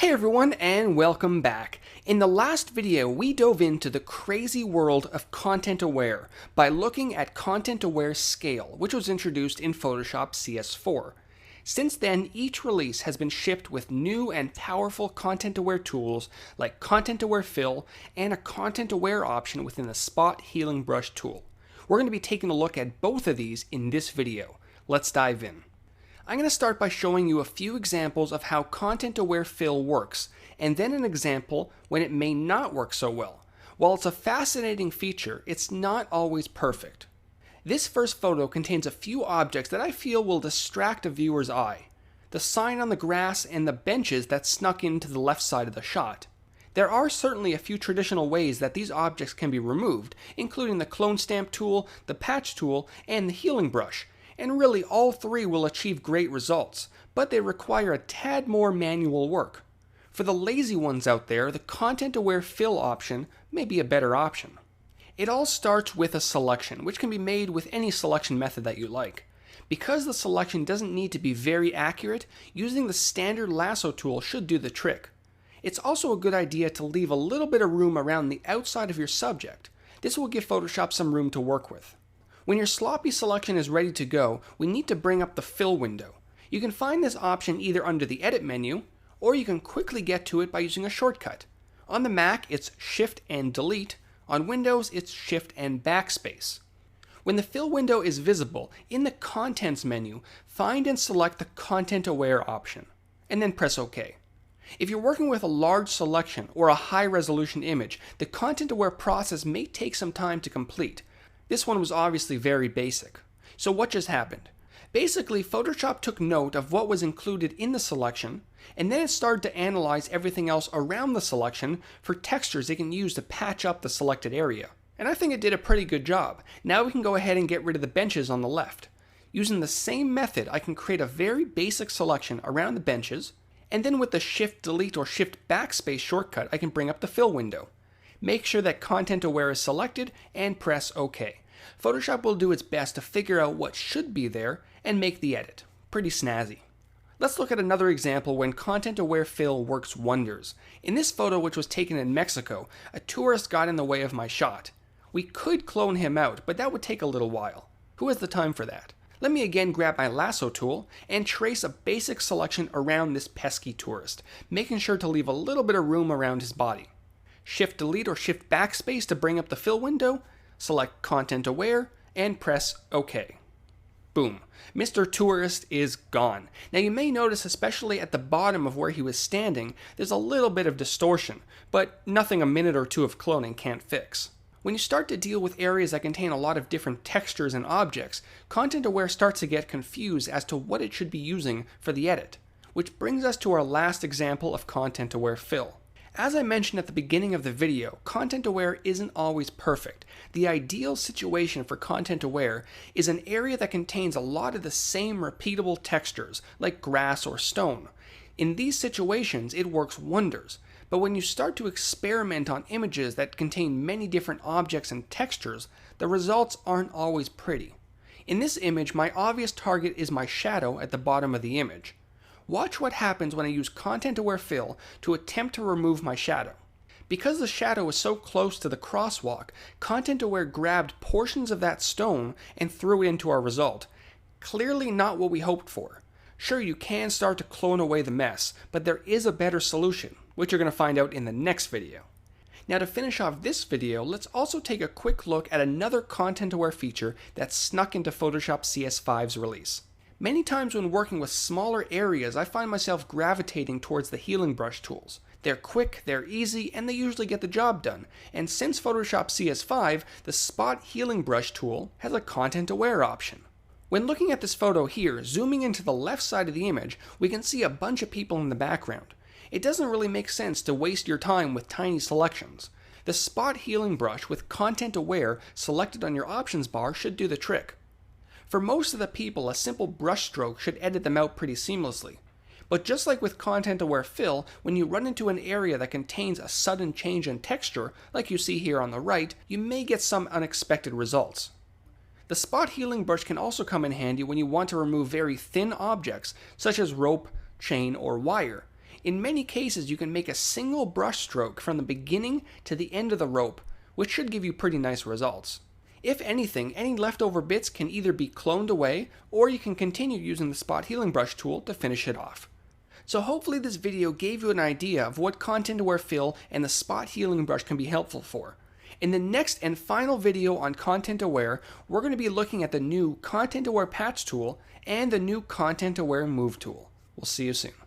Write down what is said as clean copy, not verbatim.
Hey everyone, and welcome back. In the last video, we dove into the crazy world of Content Aware by looking at Content Aware Scale, which was introduced in Photoshop CS4. Since then, each release has been shipped with new and powerful Content Aware tools like Content Aware Fill and a Content Aware option within the Spot Healing Brush tool. We're going to be taking a look at both of these in this video. Let's dive in. I'm going to start by showing you a few examples of how Content Aware Fill works, and then an example when it may not work so well. While it's a fascinating feature, it's not always perfect. This first photo contains a few objects that I feel will distract a viewer's eye. The sign on the grass and the benches that snuck into the left side of the shot. There are certainly a few traditional ways that these objects can be removed, including the clone stamp tool, the patch tool, and the healing brush. And really all three will achieve great results, but they require a tad more manual work. For the lazy ones out there, the Content Aware Fill option may be a better option. It all starts with a selection, which can be made with any selection method that you like. Because the selection doesn't need to be very accurate, using the standard lasso tool should do the trick. It's also a good idea to leave a little bit of room around the outside of your subject. This will give Photoshop some room to work with. When your sloppy selection is ready to go, we need to bring up the Fill window. You can find this option either under the Edit menu, or you can quickly get to it by using a shortcut. On the Mac, it's Shift and Delete. On Windows, it's Shift and Backspace. When the Fill window is visible, in the Contents menu, find and select the Content Aware option, and then press OK. If you're working with a large selection or a high-resolution image, the Content Aware process may take some time to complete. This one was obviously very basic. So what just happened? Basically, Photoshop took note of what was included in the selection, and then it started to analyze everything else around the selection for textures it can use to patch up the selected area. And I think it did a pretty good job. Now we can go ahead and get rid of the benches on the left. Using the same method, I can create a very basic selection around the benches, and then with the Shift Delete or Shift Backspace shortcut, I can bring up the Fill window. Make sure that Content Aware is selected and press OK. Photoshop will do its best to figure out what should be there and make the edit. Pretty snazzy. Let's look at another example when Content Aware Fill works wonders. In this photo, which was taken in Mexico, a tourist got in the way of my shot. We could clone him out, but that would take a little while. Who has the time for that? Let me again grab my lasso tool and trace a basic selection around this pesky tourist, making sure to leave a little bit of room around his body. Shift Delete or Shift Backspace to bring up the Fill window, select Content Aware, and press OK. Boom. Mr. Tourist is gone. Now you may notice, especially at the bottom of where he was standing, there's a little bit of distortion, but nothing a minute or two of cloning can't fix. When you start to deal with areas that contain a lot of different textures and objects, Content Aware starts to get confused as to what it should be using for the edit, which brings us to our last example of Content Aware Fill. As I mentioned at the beginning of the video, Content Aware isn't always perfect. The ideal situation for Content Aware is an area that contains a lot of the same repeatable textures, like grass or stone. In these situations, it works wonders. But when you start to experiment on images that contain many different objects and textures, the results aren't always pretty. In this image, my obvious target is my shadow at the bottom of the image. Watch what happens when I use Content Aware Fill to attempt to remove my shadow. Because the shadow is so close to the crosswalk, Content Aware grabbed portions of that stone and threw it into our result. Clearly not what we hoped for. Sure, you can start to clone away the mess, but there is a better solution, which you're going to find out in the next video. Now to finish off this video, let's also take a quick look at another Content Aware feature that snuck into Photoshop CS5's release. Many times when working with smaller areas, I find myself gravitating towards the healing brush tools. They're quick, they're easy, and they usually get the job done. And since Photoshop CS5, the Spot Healing Brush tool has a Content Aware option. When looking at this photo here, zooming into the left side of the image, we can see a bunch of people in the background. It doesn't really make sense to waste your time with tiny selections. The Spot Healing Brush with Content Aware selected on your options bar should do the trick. For most of the people, a simple brush stroke should edit them out pretty seamlessly. But just like with Content Aware Fill, when you run into an area that contains a sudden change in texture, like you see here on the right, you may get some unexpected results. The Spot Healing Brush can also come in handy when you want to remove very thin objects, such as rope, chain, or wire. In many cases, you can make a single brush stroke from the beginning to the end of the rope, which should give you pretty nice results. If anything, any leftover bits can either be cloned away, or you can continue using the spot healing brush tool to finish it off. So hopefully this video gave you an idea of what content aware fill and the spot healing brush can be helpful for. In the next and final video on content aware, we're going to be looking at the new content aware patch tool and the new content aware move tool. We'll see you soon.